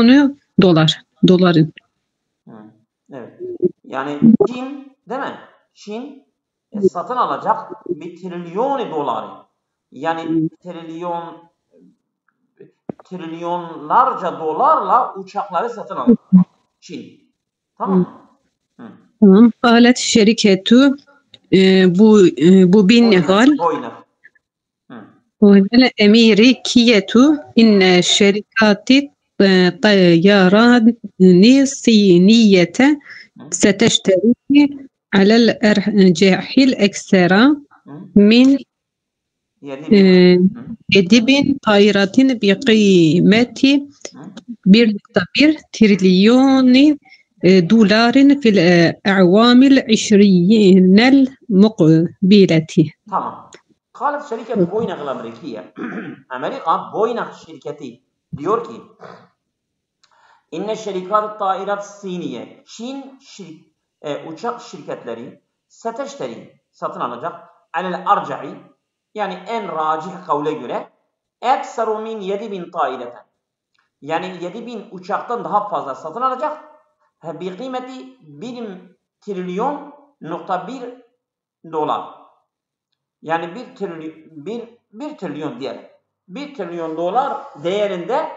Onu dolar. Doların. Evet. Yani Çin değil mi? Çin satın alacak 1 trilyon doları. Yani trilyonlarca dolarla uçakları satın alacak. Çin. Tamam mı? Tamam. قالت شركة بوبينغال الأمريكية إن شركات الطيران الصينية ستشتري على الأرجح الأكثر من 7 طائرات بقيمة 1.1 تريليون دولار في الأعوام العشرين المقبلة. Tamam. قالت شركة بوينغ الأمريكية أمريكا بوينغ şirketi diyor ki İnne şerikat tairat Siniye Çin uçak şirketleri satın alacak alel arca'i yani en racih kavle göre ekseru min 7.000 taireten yani 7.000 uçaktan daha fazla satın alacak bi kıymeti 1 trilyon nokta 1 dolar yani 1 trilyon diyelim 1 trilyon dolar değerinde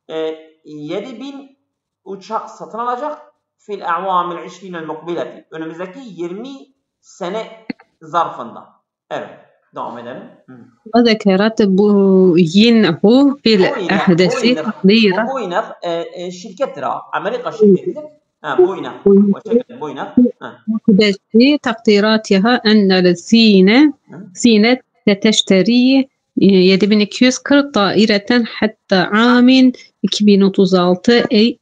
7.000 uçak satın alacak fil a'vamil 20'el mukbileti önümüzdeki 20 sene zarfında. Evet. Devam edelim. وذكرت بوينغ في الأحداث تقدير بوينغ şirkettir ha. Amerika şirketidir. بوينغ وشركة بوينغ في تقديراتها أن الصين ستشتري 7240 طائرة حتى عام 2036 أي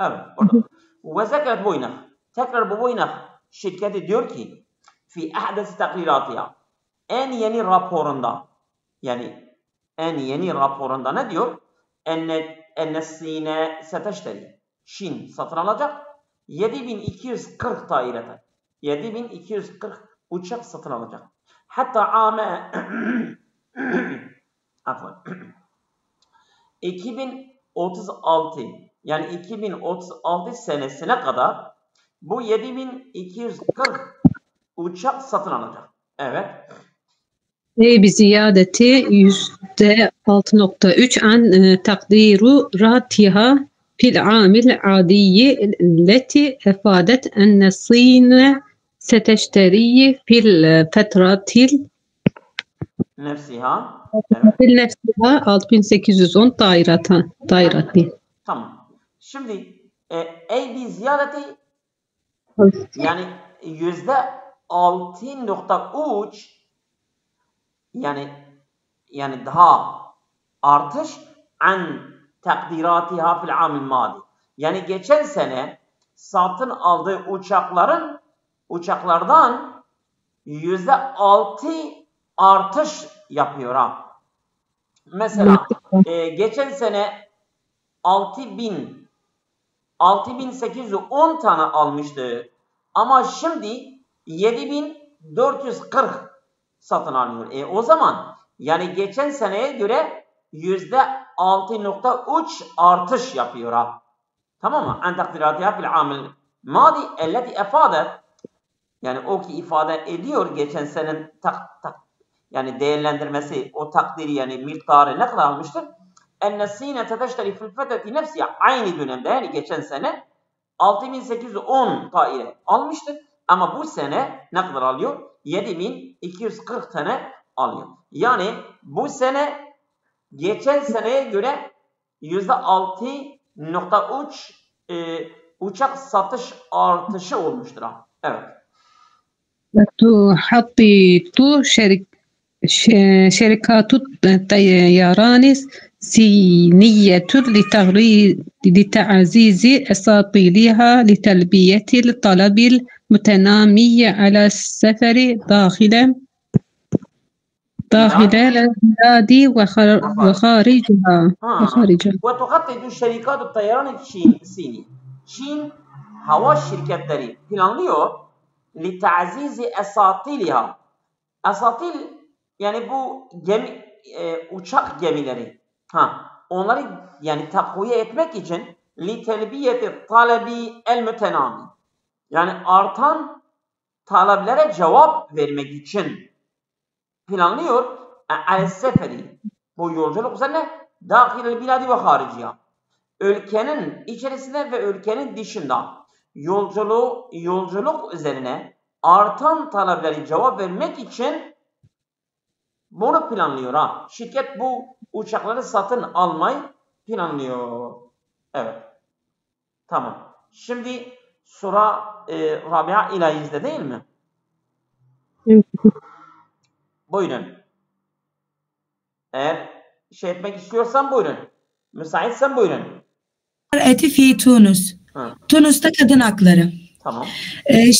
Evet. وذكرت بوينغ tekrar bu Boeing şirketi diyor ki fi ahdesi takdiratiha en yeni raporunda ne diyor? Enne Sine seteşteri Çin satın alacak 7240 dairete 7240 uçak satın alacak. Hatta ame 2036 yani 2036 senesine kadar bu 7240 uçak satın alacak. Evet. بزيادة %6.3 عن تقديراتها في العام العادي التي أفادت أن الصين ستشتري في الفترة نفسها 6810 طائرة. Tamam. Şimdi bir ziyadeti yani %6.3 yani daha artış an takdiratiha fil amil madi. Yani geçen sene satın aldığı uçaklardan %6 artış yapıyor ha. Mesela geçen sene 6810 tane almıştı. Ama şimdi 7440 satın alıyor. O zaman yani geçen seneye göre %6.3 artış yapıyor ha. Tamam mı? En takdiratiha fil amil madi elleti efadet yani o ki ifade ediyor geçen senenin yani değerlendirmesi o takdiri yani miktarı ne kadar almıştır? Enne Sine teteşteri fil feteti nefsi aynı dönemde yani geçen sene 6810 daire almıştır. Ama bu sene ne kadar alıyor? 7240 tane alıyor. Yani bu sene geçen seneye göre %6.3 uçak satış artışı olmuştur. Evet. تحطط شركات الطيران الصينية لتعزيز أساطيلها لتلبية الطلب المتنامي على السفر داخل البلاد وخارجها. وتخطط شركات الطيران الصينية. Çin hava şirketleri planlıyor لتعزيز أساطيلها. Asatil yani bu uçak gemileri. onları yani takviye etmek için litelbiyeti talebi el mütenami. Yani artan taleplere cevap vermek için planlıyor. El-seferi. Bu yolculuk üzerine dâhil-i biladi ve hariciya. Ülkenin içerisinde ve ülkenin dışında yolculuk üzerine artan taleplere cevap vermek için bunu planlıyor. Ha. Şirket bu uçakları satın almayı planlıyor. Evet. Tamam. Şimdi Sura Rabia İlahiz'de değil mi? Evet. Buyurun. Eğer şey etmek istiyorsan buyurun. Müsaitsen buyurun. Mer'ati fi Tunus. Tunus'ta kadın hakları. Tamam.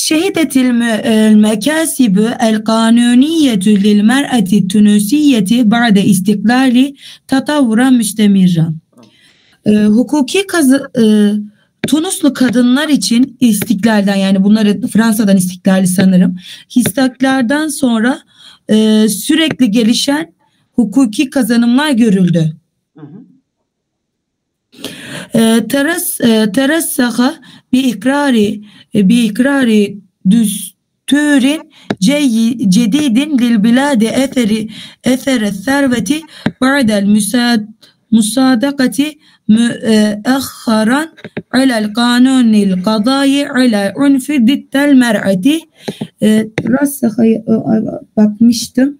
شهدت المكاسب القانونية للمرأة التونسية بعد استقلال تطورا مستمرا. Hukuki Tunuslu kadınlar için istiklalden, yani bunları Fransa'dan istiklali sanırım, istiklalden sonra sürekli gelişen hukuki kazanımlar görüldü. Terassaha بإقرار دستور جديد للبلاد أثر الثروة بعد المصادقة مؤخرا على القانون القضائي على عنف ضد المرأة. bakmıştım.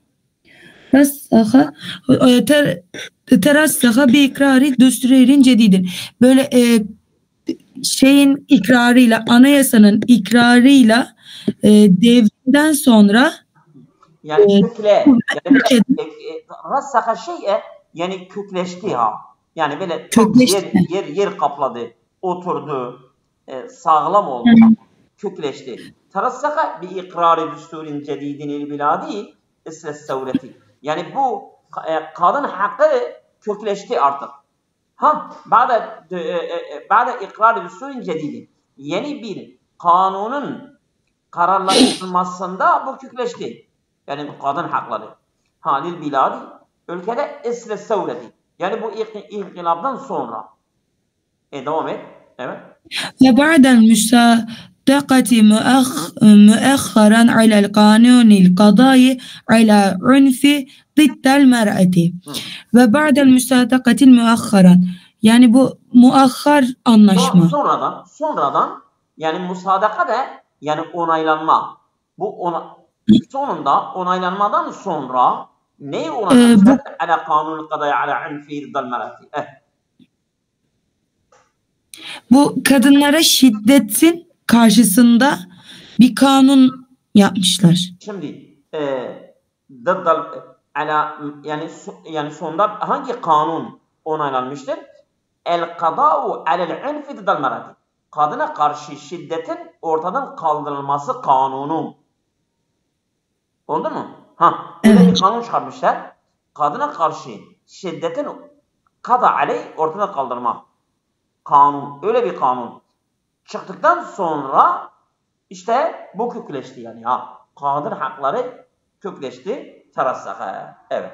Terassaha بإقرار دستور جديد. Böyle şeyin ikrarıyla, anayasanın ikrarıyla devrinden sonra yani rassaka şeye yani kökleşti ha. Yani böyle yer kapladı, oturdu, sağlam oldu, kökleşti. Terassaka bir ikrarı düsturin cedidin il biladi isles sevreti. Yani bu kadın hakkı kökleşti artık. Ba'da ikrar düsturin cedidi. Yeni bir kanunun kararlaştırılmasında bu kökleşti. Yani kadın hakları. Halil biladi ülkede isle sevreti. Yani bu inkılaptan sonra. Devam et. Evet. Ve ba'del müsadakati müekharan alel kanunil kadai ala unfi diddel mer'ati. Ve ba'del müsadakatil müekharan. Yani bu muakhar anlaşma. Sonradan yani musadaka da yani onaylanma. Bu sonunda onaylanmadan sonra neyi onaylanacak? Ala kanunil kadai ala unfi diddel mer'ati. Bu kadınlara şiddetin karşısında bir kanun yapmışlar. Şimdi yani sonunda hangi kanun onaylanmıştır? El kada'u alel unfi diddel mer'ati. Kadına karşı şiddetin ortadan kaldırılması kanunu. Oldu mu? Böyle bir kanun çıkarmışlar. Kadına karşı şiddetin kada aley ortadan kaldırma kanun. Öyle bir kanun çıktıktan sonra işte bu kökleşti yani. Kadın hakları kökleşti. Terassaha. Evet.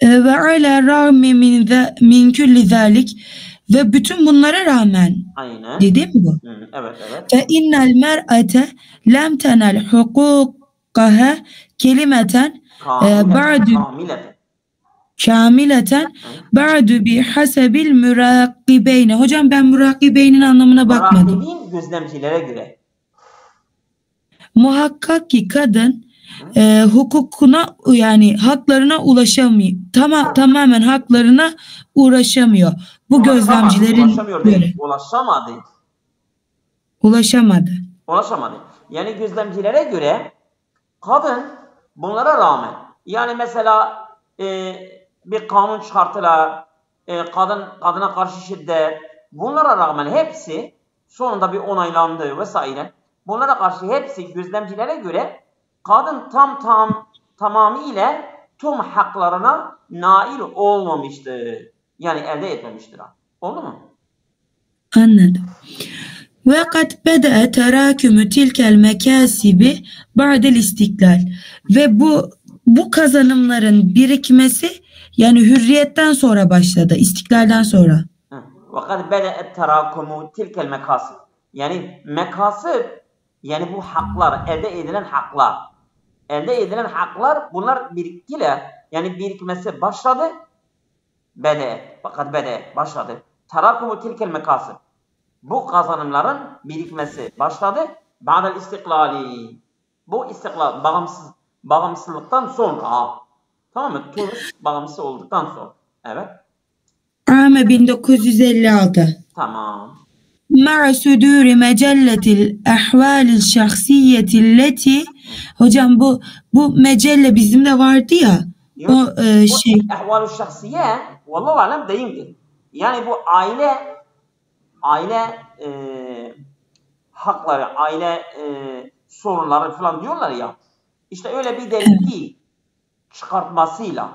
Ve ala rağmi min külli zalik, ve bütün bunlara rağmen. Aynen. Dedi mi bu? Evet. Fe innel mer'ate lem tenel hukukaha kelimeten kamileten ba'du bi hasebil mürakibeyne. Hocam ben mürakibeynin anlamına bakmadım. Mürakibin gözlemcilere göre. Muhakkak ki kadın hukukuna, yani haklarına ulaşamıyor. Tamamen haklarına ulaşamıyor. Bu gözlemcilerin göre. Ulaşamadı. Yani gözlemcilere göre kadın bunlara rağmen, yani mesela bir kanun çıkartılar, kadına karşı şiddet, bunlara rağmen hepsi sonunda bir onaylandı vesaire. Bunlara karşı hepsi gözlemcilere göre kadın tamamıyla tüm haklarına nail olmamıştır. Yani elde etmemiştir. Oldu mu? Anladım. Ve kad bede'e terakümü tilkel mekasibi ba'del istiklal. Ve bu kazanımların birikmesi Yani hürriyetten sonra başladı, istiklalden sonra. وَقَدْ بَدَأَ التَّرَاكُمُ تِلْكَ الْمَكَاسِبِ. Yani mekasip, yani bu haklar, elde edilen haklar. Elde edilen haklar, bunlar biriktiler. Yani birikmesi başladı. Fakat başladı. Terakumu tilkel mekasib. Bu kazanımların birikmesi başladı. Ba'del istiklali. Bu istiklal, bağımsızlıktan sonra. Tamam mı? Tunus bağımsız olduktan sonra. Evet. Ame 1956. Tamam. مع صدور مجلة الأحوال الشخصية التي hocam bu mecelle bizim de vardı ya. Yok, O şey. Ehval-ü şahsiye vallahu alem değildir. Yani bu aile hakları, aile sorunları falan diyorlar ya. İşte öyle bir dergi çıkartmasıyla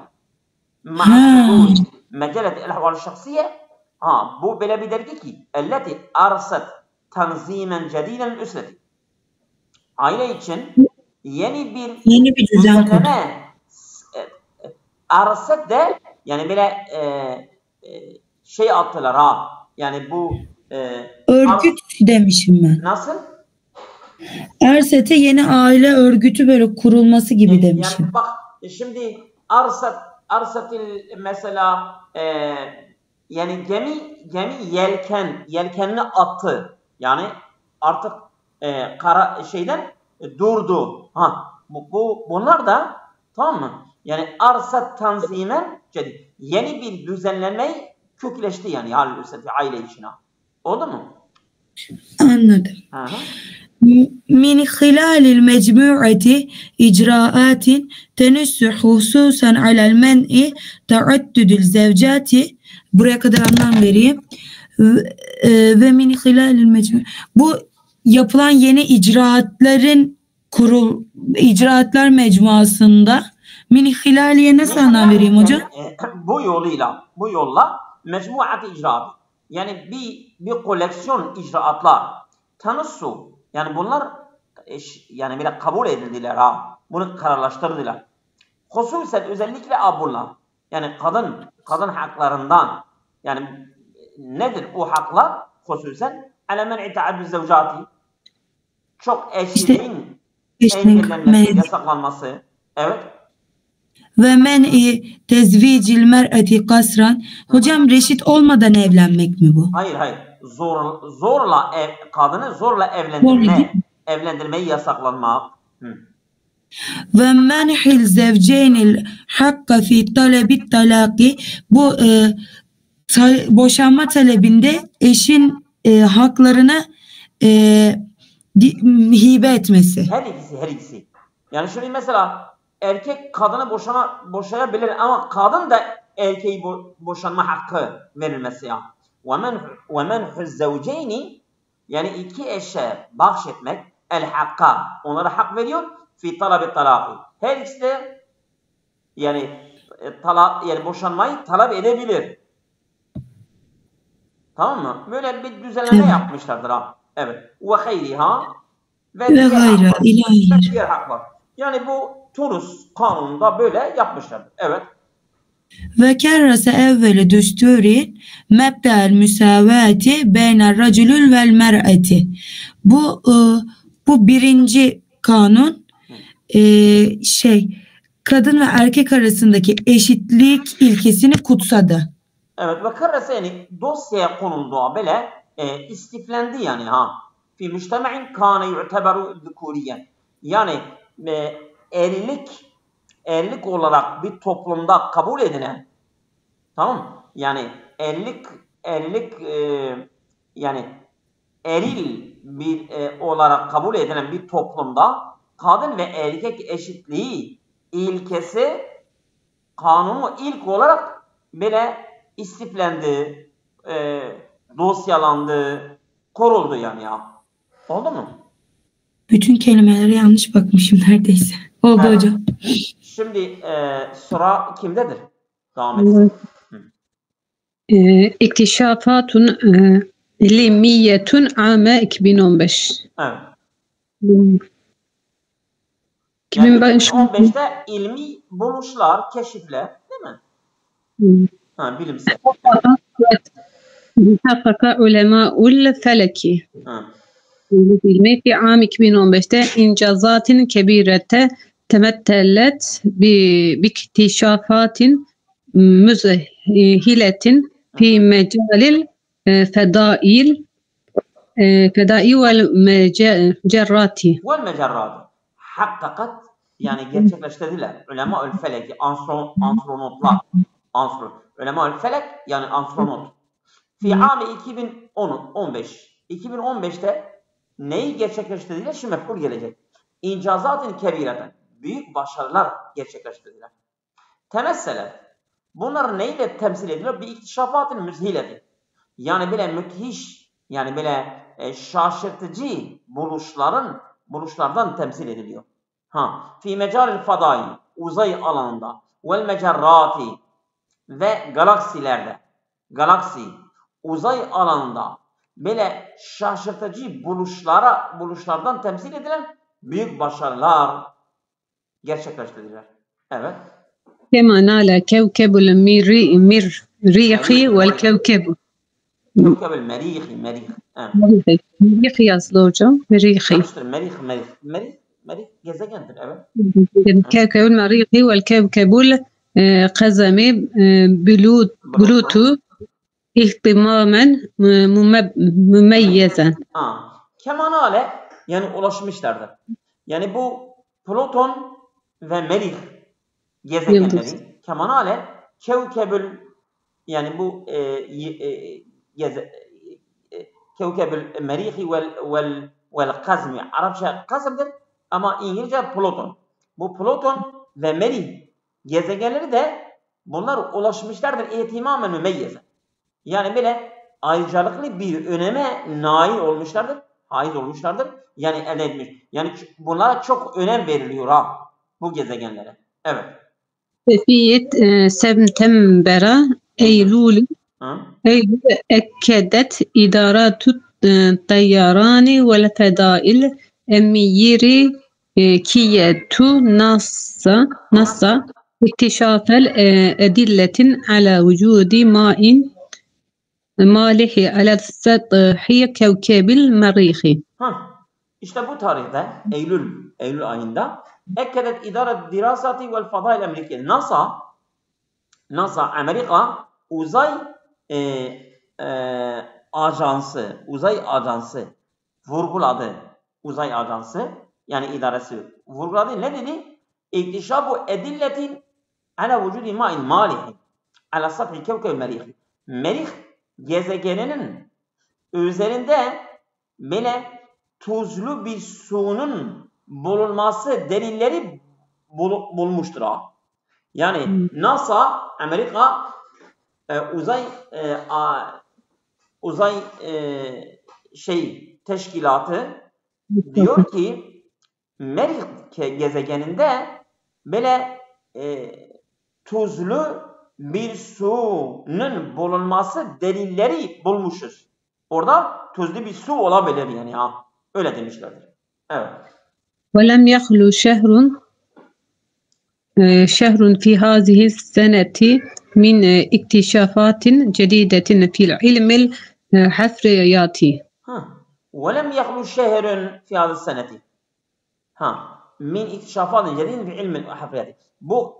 Mecalet el-Ehval-ü Şahsiye, bu böyle bir dergi ki elleti arset tanzimen cediden üsreti. Aile için yeni bir düzenleme arset de yani böyle şey attılar ha. Yani bu örgüt demişim ben. Nasıl? Ersete yeni aile örgütü böyle kurulması gibi demişim. Yani bak şimdi Arsatil mesela yani gemi yelkenini attı. Yani artık şeyden durdu. Bunlar da tamam mı? Yani arsat tanzimen yeni bir düzenlenmeyi kökleşti yani aile içine. Oldu mu? Anladım. من خلال المجموعة إجراءات تنص خصوصا على المنع تعدد الزوجات buraya kadar anlam vereyim ve min hilalil mecmu bu yapılan yeni icraatlar mecmuasında min hilaliye nasıl anlam vereyim hocam? Bu yolla mecmuat icraat yani bir koleksiyon icraatlar tanıssu yani bunlar yani bile kabul edildiler ha. Bunu kararlaştırdılar. Hususen özellikle bunlar. Yani kadın haklarından yani nedir o haklar? Hususen ala men'i ta'addüd zevcati. Çok eşliğin engellenmesi, yasaklanması. Evet. Ve men'i tezvicil mer'ati kasran. Hocam reşit olmadan evlenmek mi bu? Hayır. Kadını zorla evlendirmeyi yasaklanmak. Ve menhil zevceynil hakka fi talebit talaki bu boşanma talebinde eşin haklarını hibe etmesi. Her ikisi. Yani şimdi mesela erkek kadını boşayabilir ama kadın da erkeği boşanma hakkı verilmesi ya. Ve menhul zevceyni yani iki eşe bahşetmek el hakka onlara hak veriyor fi talabit talaki. Her ikisi de yani boşanmayı talep edebilir. Tamam mı? Böyle bir düzenleme yapmışlardır ha. Evet. Ve hayriha ve diğer haklar. Yani bu Tunus kanununda böyle yapmışlardır. Evet. Ve kerrese evveli düsturin mebda'l müsavati beynel racülül vel mer'ati. Bu birinci kanun kadın ve erkek arasındaki eşitlik ilkesini kutsadı. Evet ve kerrese yani dosyaya konulduğu böyle istiflendi yani ha. Fi müctema'in kâne yu'teberu zükûriyen. Yani erlik olarak bir toplumda kabul edilen tamam mı? Yani erlik yani eril bir olarak kabul edilen bir toplumda kadın ve erkek eşitliği ilkesi kanunu ilk olarak böyle istiflendi, dosyalandı, koruldu yani ya. Oldu mu? Bütün kelimelere yanlış bakmışım neredeyse. Oldu evet. Hocam. Şimdi sıra kimdedir? Devam edelim. İktişafatun ilmiyetun ame 2015. Evet. 2015'te ilmi buluşlar, keşifler değil mi? Bilimsel. حقق علماء الفلك Ha. العلمي في عام 2015 إنجازات كبيرة تمثلت باكتشافات مذهلة في مجال الفضاء والمجرات. والمجرات حققت yani gerçekleştirdiler. Ulemâ'ül felek, astronotlar. Ulemâ'ül felek yani astronot. Fi âmi 2015. 2015'te neyi gerçekleştirdiler? Şimdi mef'ul gelecek. İncazat-ı kebireten. Büyük başarılar gerçekleştirdiler. Temesselet. Bunlar neyle temsil ediliyor? Bir iktişafat-ı müzhileti. Yani böyle müthiş, yani böyle şaşırtıcı buluşlardan temsil ediliyor. Fi mecalil fadai, uzay alanında, vel mecerrati ve galaksi, uzay alanında böyle şaşırtıcı buluşlardan temsil edilen büyük başarılar gerçekleştirdiler. Evet. كما نال كوكب المريخ والكوكب Kevkeb el-Merih. مريخ yazılı hocam. مريخي. Merih gezegendir, evet. كوكب المريخ والكوكب القزمي بلوتو اهتماما مميزا. Kemanale yani ulaşmışlardır. Yani bu Plüton ve Merih gezegenleri kemanale kevkebül yani bu kevkebül Merihi vel Kazmi. Arapça Kazm'dır ama İngilizce Plüton. Bu Plüton ve Merih gezegenleri de bunlar ulaşmışlardır ihtimamen mümeyyezen. Yani böyle ayrıcalıklı bir öneme nail olmuşlardır, haiz olmuşlardır. Yani elde etmiş. Yani bunlara çok önem veriliyor bu gezegenlere. Evet. في سبتمبر أيلول أكدت إدارات الطيران والفضاء الأمريكية ناسا اكتشاف الأدلة على وجود ماء مالح على سطح كوكب المريخ. İşte bu tarihte Eylül ayında ekkedet idaret dirasati vel fadail Amerika. NASA Amerika uzay ajansı vurguladı. Uzay ajansı yani idaresi vurguladı. Ne dedi? İktişafu edilletin ala vücudi ma'il malihi ala sathi kevkeb merih. Merih gezegeninin üzerinde böyle tuzlu bir suyun bulunması delilleri bulmuştur. Yani NASA, Amerika uzay teşkilatı diyor ki Merih gezegeninde böyle tuzlu bir suyun bulunması delilleri bulmuşuz. Orada tuzlu bir su olabilir yani öyle demişlerdir. Evet. وَلَمْ يَخْلُ شهر في هذه السنة من اكتشافات جديدة في العلم الحفرياتي. وَلَمْ يَخْلُ شهر في هذه السنة من اكتشافات جديدة في علم الحفرياتي. Bu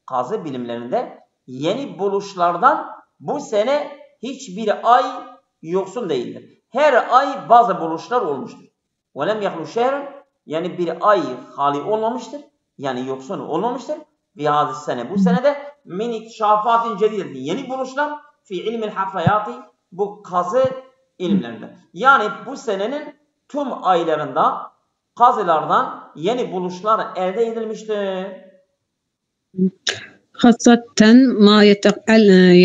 kazı bilimlerinde yeni buluşlardan bu sene hiçbir ay yoksun değildir. Her ay bazı buluşlar olmuştur. وَلَمْ يَخْلُ شهر yani bir ay hali olmamıştır. Yani yoksun olmamıştır. Ve hadis sene bu senede min ikşafatin cedidetin yeni buluşlar fi ilmil hafriyati bu kazı ilimlerinde. Yani bu senenin tüm aylarında kazılardan yeni buluşlar elde edilmiştir. خاصة ما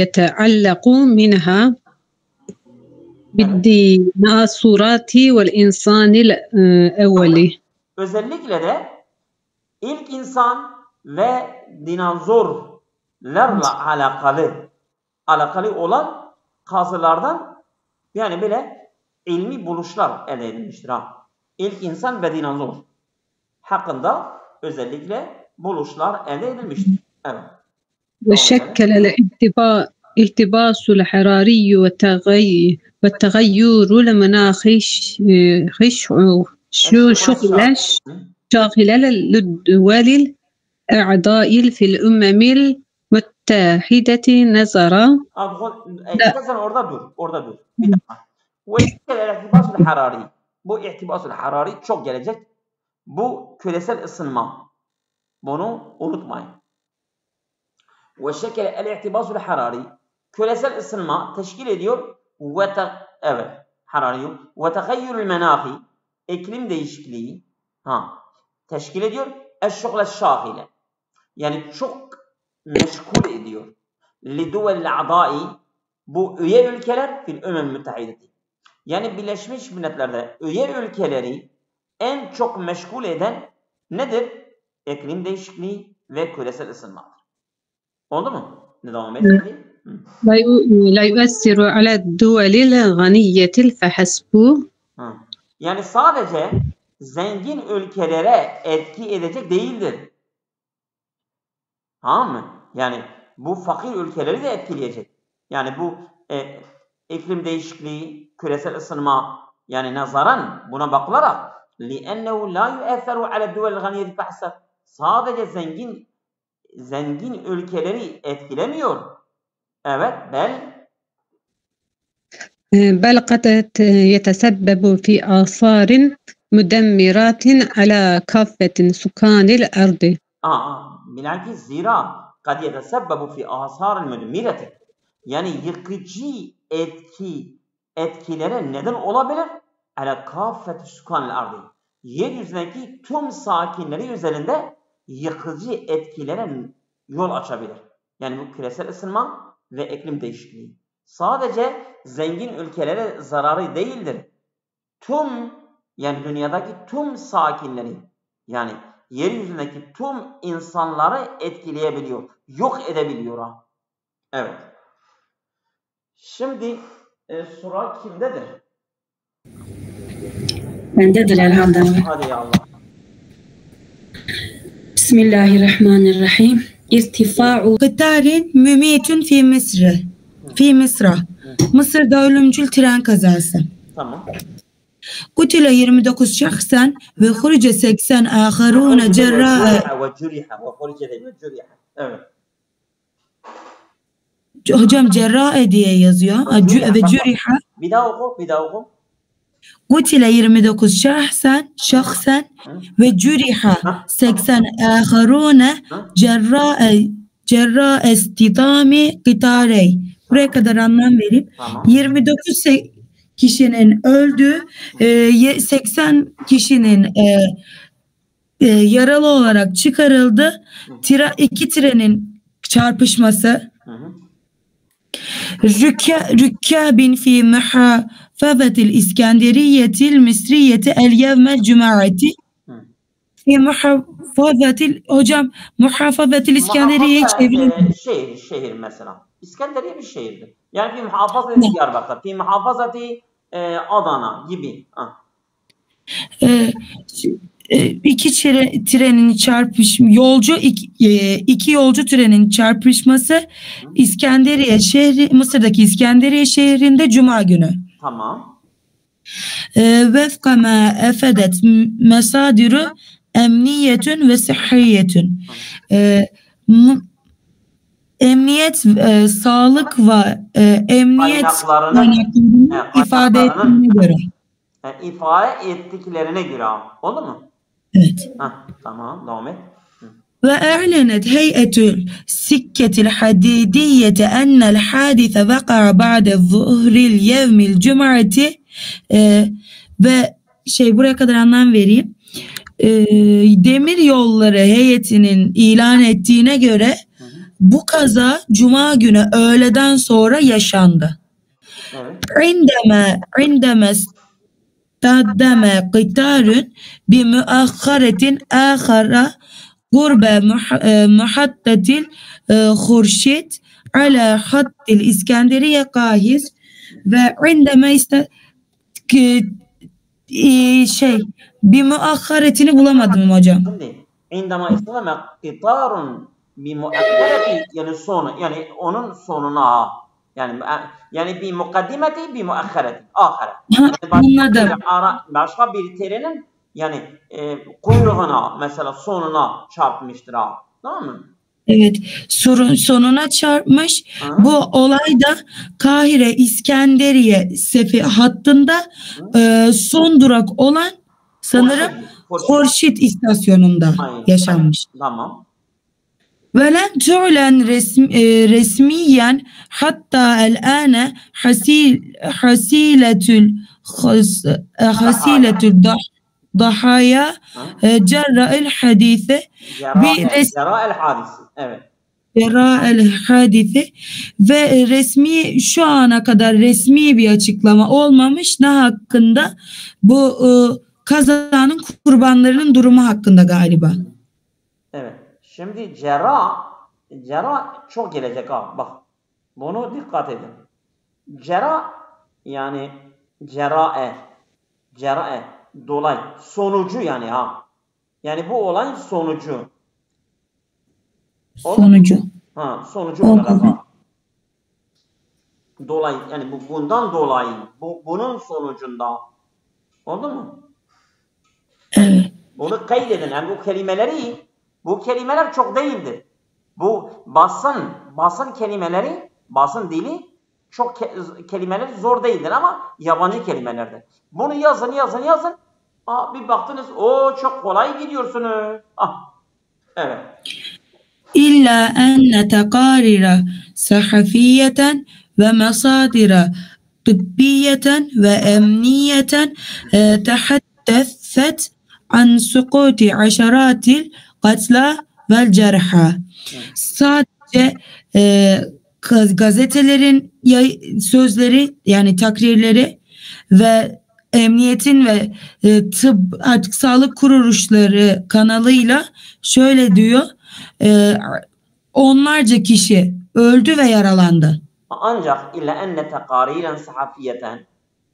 يتعلق منها بالديناصورات والإنسان الأولي. Özellikle de ilk insan ve dinozorlarla alakalı olan kazılardan yani böyle ilmi buluşlar elde edilmiştir. İlk insan ve dinozor hakkında özellikle buluşlar elde edilmiştir. Evet. وشكل الاحتباس الحراري والتغير المناخي شاغل للدول الأعضاء في الأمم المتحدة نظرا. İstersen orada dur. Bir dakika. وشكل الاحتباس الحراري. Bu ihtibas-ül harari çok gelecek. Bu küresel ısınma. Bunu unutmayın. وشكل الاحتباس الحراري küresel ısınma teşkil ediyor. Evet, harari. وتغير المناخي iklim değişikliği teşkil ediyor. الشغل الشاغلة yani çok meşgul ediyor. لدول الأعضاء bu üye ülkeler fil Umem Müttehideti. Yani Birleşmiş Milletler'de üye ülkeleri en çok meşgul eden nedir? İklim değişikliği ve küresel ısınmadır. Oldu mu? Ne devam edelim? لا يؤثر على الدول الغنية فحسب. Yani sadece zengin ülkelere etki edecek değildir. Tamam mı? Yani bu fakir ülkeleri de etkileyecek. Yani bu iklim değişikliği, küresel ısınma yani nazaran buna bakılarak لِأَنَّهُ لَا يُؤَثَّرُ عَلَى الدُّوَلِ الْغَنِيَّةِ فَحْسَبْ sadece zengin ülkeleri etkilemiyor. Evet, بل قد يتسبب في آثار مدمرات على كافة سكان الأرض. Bilakis zira قد يتسبب في آثار مدمرة yani yıkıcı etkilere neden olabilir. Ala kafet sukanil ardı. Yeryüzündeki tüm sakinleri üzerinde yıkıcı etkilere yol açabilir. Yani bu küresel ısınma ve iklim değişikliği. Sadece zengin ülkelere zararı değildir. Yani dünyadaki tüm sakinleri yani yeryüzündeki tüm insanları etkileyebiliyor. Yok edebiliyor. Evet. Şimdi sura kimdedir? Bendedir elhamdülillah. Hadi ya Allah. Bismillahirrahmanirrahim. İrtifa'u kıtarin mümitün fi Mısra. Mısır'da ölümcül tren kazası. Tamam. Kutile 29 şahsen ve hurice 80 aharune cerra'a. Evet. Hocam cerra'a diye yazıyor. Ve cüriha. Bir daha oku. Kutile 29 şahsen ve cüriha 80 aharune cerra'a istidami kitarey. Buraya kadar anlam vereyim. Tamam. 29 kişinin öldüğü, 80 kişinin yaralı olarak çıkarıldı. İki trenin çarpışması. Rükkâbin fî muhâfazatil İskenderiyetil Misriyeti el yevmel cuma'ati. Fî muhâfazatil hocam muhâfazatil İskenderiye çevirilir. Şehir mesela. İskenderiye bir şehirdir. Yani fi muhafazati Diyarbakır, fi muhafazati Adana gibi. İki trenin iki yolcu trenin çarpışması İskenderiye şehri, Mısır'daki İskenderiye şehrinde Cuma günü. Tamam. Vefka ma efedet mesadiru emniyetün ve sıhhiyetün. Emniyet, sağlık ve emniyet kaynaklarının ifade ettiğine göre. İfade ettiklerine göre. Oldu mu? Evet. Tamam. Devam et. Ve e'lenet heyetül sikketil hadidiyete ennel hadise veka'a ba'de zuhril yevmil cum'ati ve buraya kadar anlam vereyim. Demir yolları heyetinin ilan ettiğine göre bu kaza Cuma günü öğleden sonra yaşandı. İndeme staddeme qitarun bi müakharetin ahara gurbe muhattetil Hurşid ala hattil İskenderiye kahiz ve indeme bir müakharetini bulamadım hocam. Şimdi indeme isteme qitarun بمؤخرة yani sonu yani onun sonuna yani bir mukaddimeti bir muakhireti ahire. Anladım. Başka bir terenin yani kuyruğuna mesela sonuna çarpmıştır ha. Tamam mı? Evet, sonuna çarpmış. Hı. Bu olay da Kahire İskenderiye sefi hattında son durak olan sanırım Horşit istasyonunda Aynen. yaşanmış. Tamam. ولم تعلن رسميا حتى الآن حصيلة الضحايا جراء الحادثة Cerra'el hadisi. Evet. Cerra'el hadise ve şu ana kadar resmi bir açıklama olmamış ne hakkında? Bu kazanın kurbanlarının durumu hakkında galiba. Evet. Şimdi cerrah çok gelecek ha. Bak. Bunu dikkat edin. Cerrah yani cerra'e dolay sonucu yani ha. Yani bu olayın sonucu. Sonucu. Sonucu olarak ha. Dolayı yani bundan dolayı bunun sonucunda. Oldu mu? Evet. Bunu kaydedin. Yani bu kelimeler çok değildir. Bu basın kelimeleri, basın dili çok kelimeler zor değildir ama yabancı kelimelerdir. Bunu yazın. Bir baktınız çok kolay gidiyorsunuz. Evet. İlla enne teqarira sahafiyeten ve masadira tıbbiyeten ve emniyeten tehaddefet an sukuti aşaratil katla vel cerha. Sadece gazetelerin sözleri yani takrirleri ve emniyetin ve tıp artık sağlık kuruluşları kanalıyla şöyle diyor, onlarca kişi öldü ve yaralandı. Ancak illa enne tekariren sahafiyeten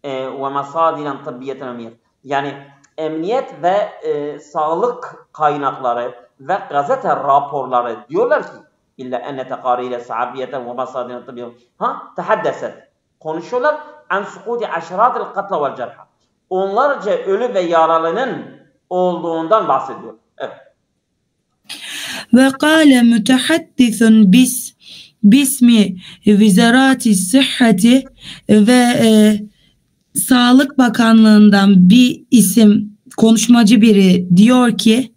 ve masadiren tıbbiyeten yani emniyet ve sağlık kaynakları ve gazete raporları diyorlar ki illa enne tekariren sahafiyeten ve masadiren tıbbiyeten tehaddeset konuşuyorlar an sukuti aşaratil katla vel cerha onlarca ölü ve yaralının olduğundan bahsediyor. Evet. Ve kâle mütehaddisun bismi Vizarati Sıhhati ve Sağlık Bakanlığından bir isim konuşmacı biri diyor ki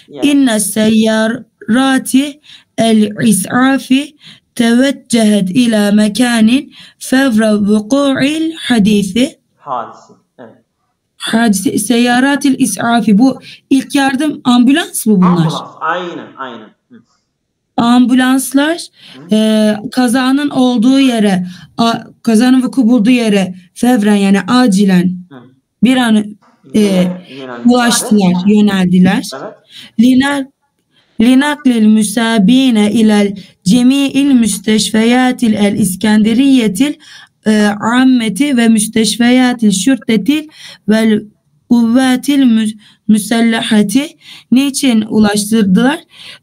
inne seyyarati el-is'afi teveccehet ila mekanin fevra vuku'il hadisi. Hadisi seyyaratil is'afi bu ilk yardım ambulans mı bunlar? Ambulans aynen. Ambulanslar kazanın olduğu yere kazanın vuku bulduğu yere fevren yani acilen bir an ulaştılar, yöneldiler. Linaklil müsabine ilel cemi'il müsteşfeyatil el iskenderiyetil ammeti ve müsteşfeyatil şürtetil ve kuvvetil müsellahati niçin ulaştırdılar?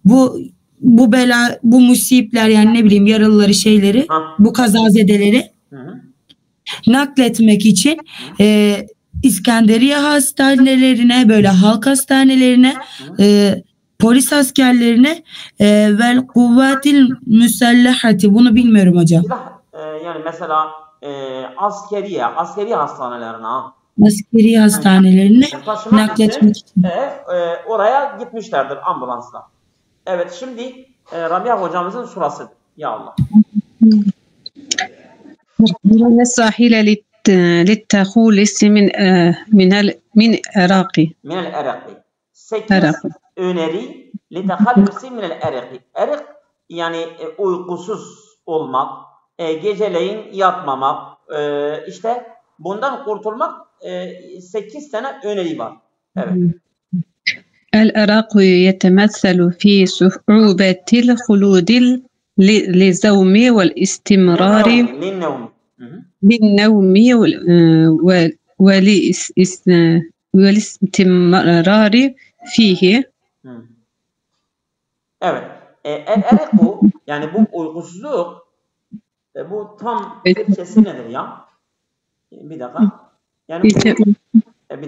Bu bela, bu musibler yani ne bileyim yaralıları şeyleri, bu kazazedeleri nakletmek için İskenderiye hastanelerine, böyle halk hastanelerine, polis askerlerine vel kuvvetil müsellahati bunu bilmiyorum hocam. Yani mesela askeri hastanelerine askeri hastanelerine nakletmek için. Oraya gitmişlerdir ambulansla. Evet şimdi Rabia hocamızın surasıdır. Ya Allah. Nesahile littahulisi min Iraki. Min el-Iraki. 8 öneri littahulisi min el-Iraki. Irak yani uykusuz olmak, geceleyin yatmamak, işte bundan kurtulmak 8 tane öneri var. Evet. العراق يتمثل في صعوبة الخلود للزوم والاستمرار للنوم والاستمرار فيه. Evet. El-eriku yani bu uykusuzluk bu tam Türkçesi nedir ya? Bir dakika. Yani bir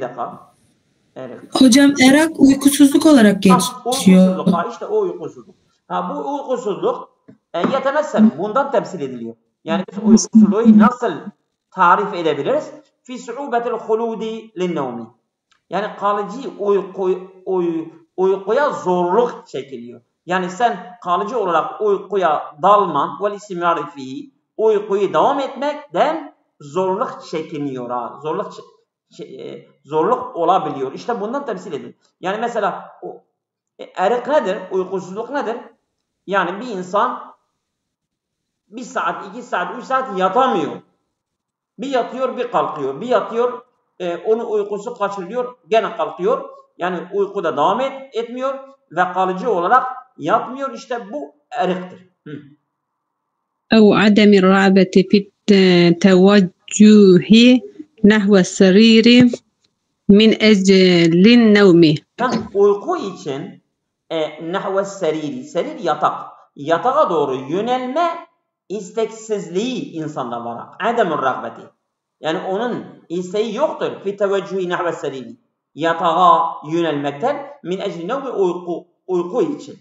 dakika. Hocam erak uykusuzluk olarak geçiyor. Uykusuzluk. İşte o uykusuzluk. Bu uykusuzluk yetemezsel bundan temsil ediliyor. Yani biz uykusuzluğu nasıl tarif edebiliriz? Fi su'ubetil huludi linnevmi. Yani kalıcı uykuya zorluk çekiliyor. Yani sen kalıcı olarak uykuya dalman vel istimrari fihi uykuyu devam etmekten zorluk çekiniyor. Zorluk olabiliyor. İşte bundan temsil edilir. Yani mesela erik nedir? Uykusuzluk nedir? Yani bir insan 1 saat, 2 saat, 3 saat yatamıyor. Bir yatıyor, bir kalkıyor. Bir yatıyor, onu uykusu kaçırıyor, gene kalkıyor. Yani uykuda devam etmiyor ve kalıcı olarak yatmıyor. İşte bu eriktir. أو عدم الرغبة في التوجه نحو السرير من أجل النوم. Uyku için nahve seriri, serir yatak. Yatağa doğru yönelme isteksizliği insanda var. Ademur rağbeti. Yani onun isteği yoktur. Fi teveccühi nahve seriri. Yatağa yönelmekten min ecli nevmi uyku için.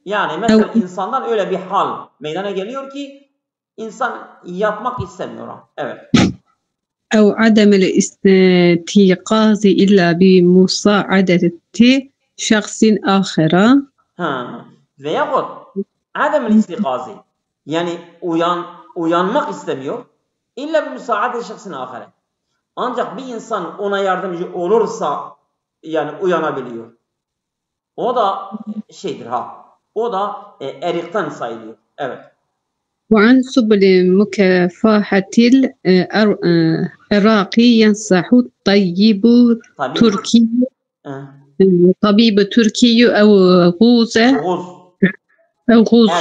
Yani mesela insandan öyle bir hal meydana geliyor ki insan yatmak istemiyor. Evet. أو عدم الاستيقاظ إلا بمساعدة شخص آخر. Veyahut adem istikazi yani uyanmak istemiyor. İlla bir müsaade şahsın ahire. Ancak bir insan ona yardımcı olursa yani uyanabiliyor. O da şeydir O da erikten sayılıyor. Evet. وعن سبل مكافحة العراق ينصح طبيب تركي أو غوث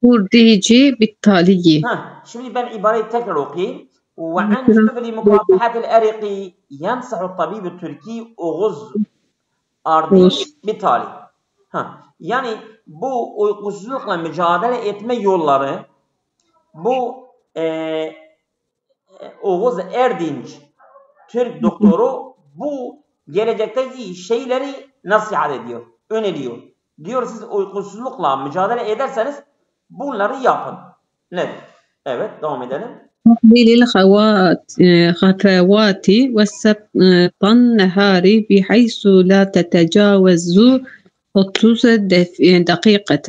كرديجي بالتالي. Şimdi ben ibareyi tekrar okuyayım. وعن سبل مكافحة العراق ينصح الطبيب التركي غوث كرديجي بالتالي. Yani bu uykusuzlukla mücadele etme yolları bu Oğuz Erdinç Türk doktoru bu gelecekteki şeyleri nasihat ediyor, öneriyor. Diyor siz uykusuzlukla mücadele ederseniz bunları yapın. Nedir? Evet, devam edelim. تقليل الخفوات وسط النهار بحيث لا تتجاوز 30 دقيقة.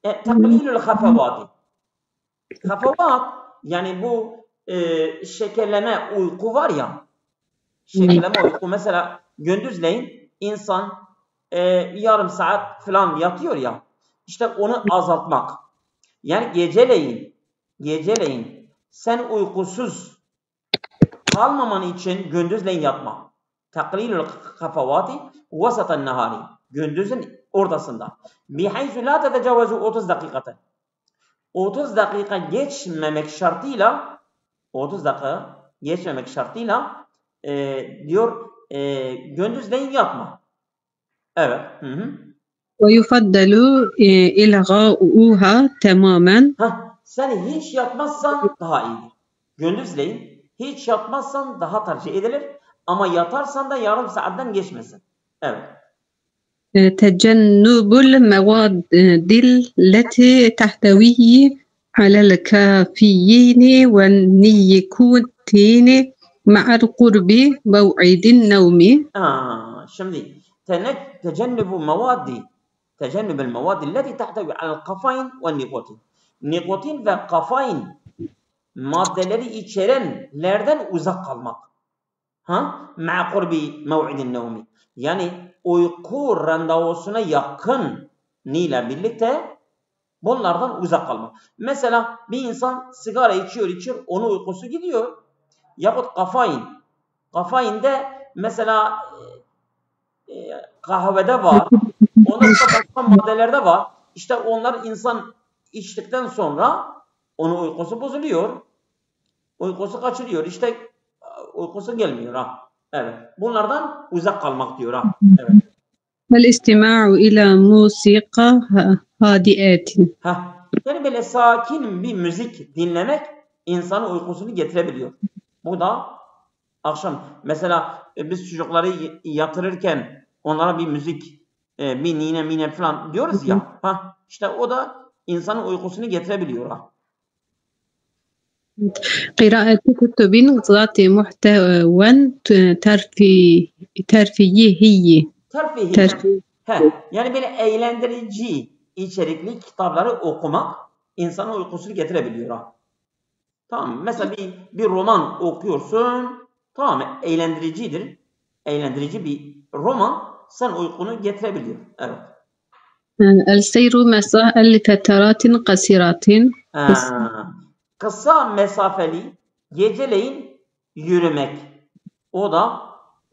تقليل الخفوات. Hafavat yani bu şekerleme uyku var ya. Şekerleme uyku mesela gündüzleyin insan yarım saat falan yatıyor ya. İşte onu azaltmak. Yani geceleyin sen uykusuz kalmaman için gündüzleyin yatma. Taklilul hafavati vasatan nahari. Gündüzün ortasında. Bihayzu la tetecavazu 30 dakikate. 30 dakika geçmemek şartıyla diyor gündüzleyin yatma. Evet. ويفضل إلغاؤها تماما. Sen hiç yatmazsan daha iyidir. Gündüzleyin hiç yatmazsan daha tercih edilir. Ama yatarsan da yarım saatten geçmesin. Evet. تجنب المواد التي تحتوي على الكافيين والنيكوتين مع القرب موعد النوم. Şimdi تجنب المواد التي تحتوي على الكافيين والنيكوتين. Nikotin ve kafein maddeleri içerenlerden uzak kalmak. مع قرب موعد النوم. Yani uyku randevusuna yakın ile birlikte bunlardan uzak kalmak. Mesela bir insan sigara içiyor, onun uykusu gidiyor. Yahut kafein. Kafeinde mesela kahvede var. Ondan sonra başka maddelerde var. İşte onlar insan içtikten sonra onun uykusu bozuluyor. Uykusu kaçırıyor. İşte uykusu gelmiyor. Evet. Bunlardan uzak kalmak diyor. Evet. الاستماع إلى موسيقى هادئة. Yani böyle sakin bir müzik dinlemek insanın uykusunu getirebiliyor. Bu da akşam mesela biz çocukları yatırırken onlara bir müzik, bir nine mine falan diyoruz ya. İşte o da insanın uykusunu getirebiliyor. قراءة كتب ذات محتوى ترفيهي. Yani böyle eğlendirici içerikli kitapları okumak insanın uykusunu getirebiliyor. Tamam. Mesela bir roman okuyorsun. Tamam, eğlendiricidir. Eğlendirici bir roman sen uykunu getirebiliyor. Evet. السير مساء لفترات قصيرة. Kısa mesafeli geceleyin yürümek. O da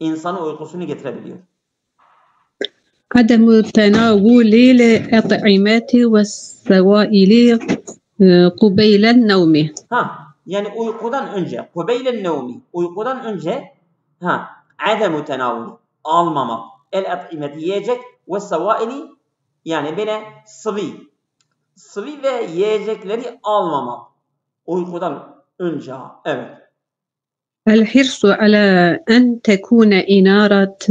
insanın uykusunu getirebiliyor. عدم تناول الأطعمة والسوائل قبيل النوم. Yani uykudan önce, قبيل النوم, uykudan önce عدم تناول, almamak, el-at'imet yiyecek ve sevaili, yani böyle sıvı ve yiyecekleri almamak uykudan önce. Evet. الحرص على أن تكون إنارة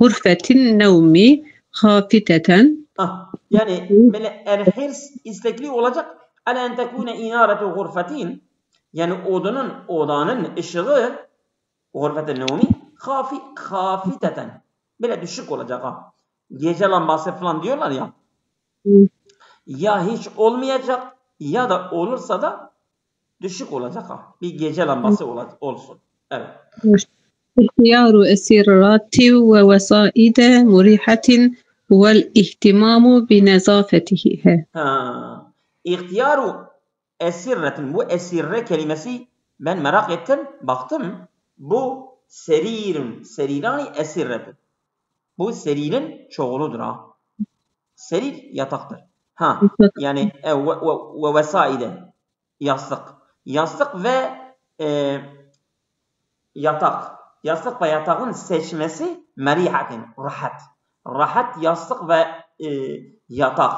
غرفة النوم خافتة. Yani böyle el-hirs istekli olacak. Ala en tekune inaratu gurfetin, yani odanın ışığı gurfetin nevmi hafiteten, böyle düşük olacak. Gece lambası falan diyorlar ya. Ya hiç olmayacak ya da olursa da düşük olacak. Bir gece lambası olsun. Evet. اختيار أسرات ووسائد مريحة والاهتمام بنظافتها. İhtiyaru esirretin, bu esirre kelimesi ben merak ettim, baktım. Bu serirani esirretin. Bu seririn çoğuludur. Serir yataktır. Yani ve vesaide, yastık ve yatak. Yastık ve yatağın seçmesi merihatin, rahat yastık ve yatak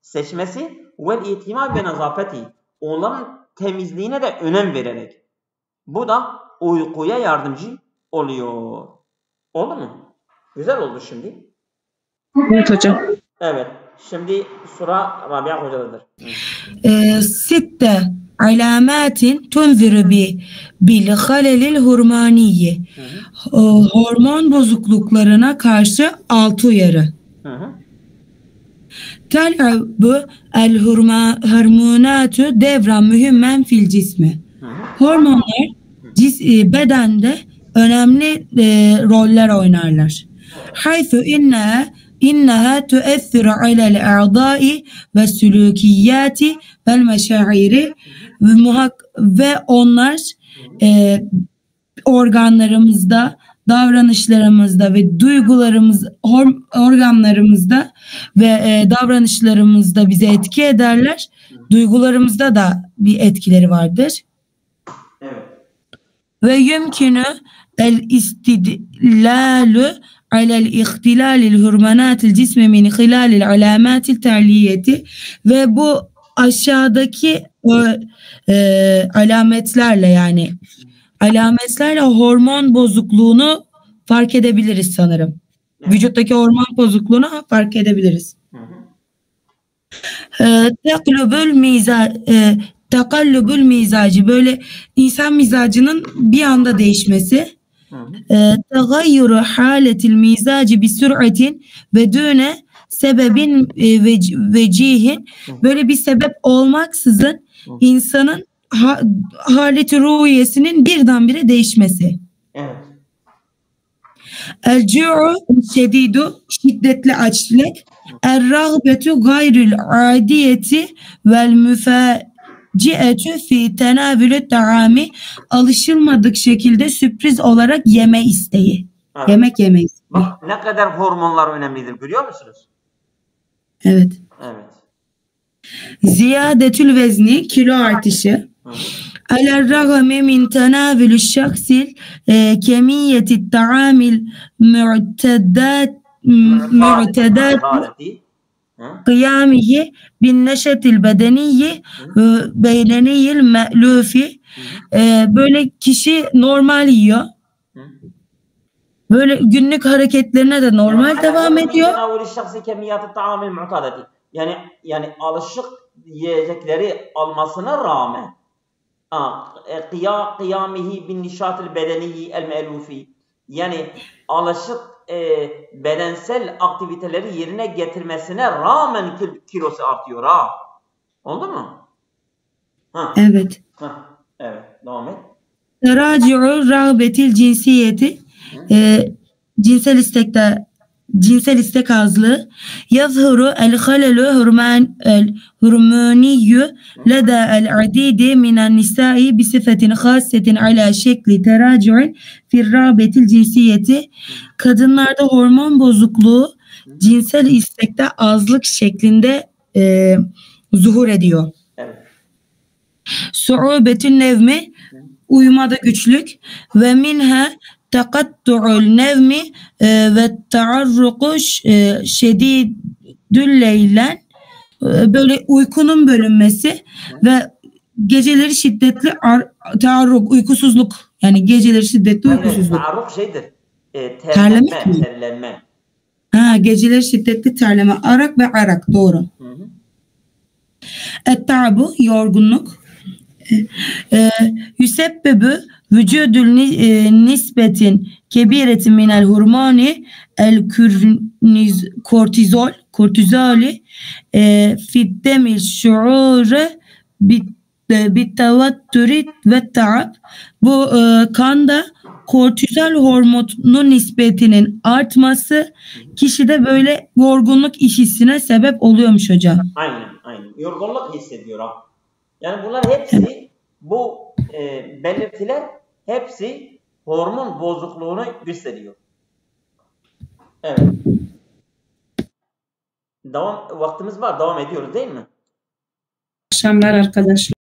seçmesi ve ihtimam ve nazafeti, onların temizliğine de önem vererek. Bu da uykuya yardımcı oluyor. Oldu mu? Güzel oldu şimdi. Evet hocam. Evet. Şimdi Sura Rabia Hoca'dadır. Sitte alamatin tunziru bil halelil hormoniye. Hormon bozukluklarına karşı 6 uyarı. Tel'abu el hormonatu devran mühimmen fil cismi. Hormonlar bedende önemli roller oynarlar. Haythu inneha tu'essiru alel a'dai ve sülükiyati vel meşairi ve onlar organlarımızda, davranışlarımızda ve organlarımızda ve davranışlarımızda bize etki ederler. Duygularımızda da bir etkileri vardır. Evet. Ve yumkinu el istidlalu alel ihtilalil hormonatil cismi min hilalil alamatil terliyeti, ve bu aşağıdaki alametlerle hormon bozukluğunu fark edebiliriz sanırım. Vücuttaki hormon bozukluğunu fark edebiliriz. Takallubul mizacı, böyle insan mizacının bir anda değişmesi. Tagayyuru haletil mizacı bi sür'atin ve düne sebebin vecihin, böyle bir sebep olmaksızın insanın haleti ruhiyesinin birdenbire değişmesi. Evet. El-cu'u şedidu, şiddetli açlık. Er-rağbetu gayril adiyeti vel müfacietü fi tenavülü ta'ami, alışılmadık şekilde sürpriz olarak yeme isteği. Evet. Yemek yeme isteği. Bak ne kadar hormonlar önemlidir, görüyor musunuz? Evet. Evet. Ziyadetül vezni, kilo artışı. Aler-ragami min tenavülü şahsil kemiyetit ta'amil mu'tedel kıyamihi bin neşetil bedeniyi beyneniyil me'lufi. Böyle kişi normal yiyor. Böyle günlük hareketlerine de normal devam ediyor. Yani alışık yiyecekleri almasına rağmen kıyamihi bin nişatil bedeniyi el me'lufi, yani alışık bedensel aktiviteleri yerine getirmesine rağmen kilosu artıyor ha. Oldu mu? Ha. Evet. Ha. Evet. Devam et. Teraci'u rağbetil cinsiyeti, cinsel istek azlığı, yazhuru el halelu hurmaniyyü leda el adidi minen nisai bi sıfetin khassetin ala şekli teraci'un fir rağbetil cinsiyeti. Kadınlarda hormon bozukluğu cinsel istekte azlık şeklinde zuhur ediyor. Evet. Su'ubetün nevmi, uyumada güçlük, ve minha takattu'ul nevmi ve taarruku şedidül leylen, böyle uykunun bölünmesi ve geceleri şiddetli taarruk, uykusuzluk, yani geceleri şiddetli uykusuzluk. Taarruk şeydir. Terleme. Ha, geceleri şiddetli terleme, arak ve arak, doğru. Et-ta'bu, yorgunluk. Yüsebbebü vücudül nisbetin kebiretin minel hormoni el kortizoli fiddemil şuure bittevattüri ve ta'ab. Bu kanda kortizol hormonunun nispetinin artması kişide böyle yorgunluk hissine sebep oluyormuş hocam. Aynen. Yorgunluk hissediyor ha. Yani bunlar hepsi, bu belirtiler hepsi hormon bozukluğunu gösteriyor. Evet. Vaktimiz var. Devam ediyoruz değil mi? Akşamlar arkadaşlar.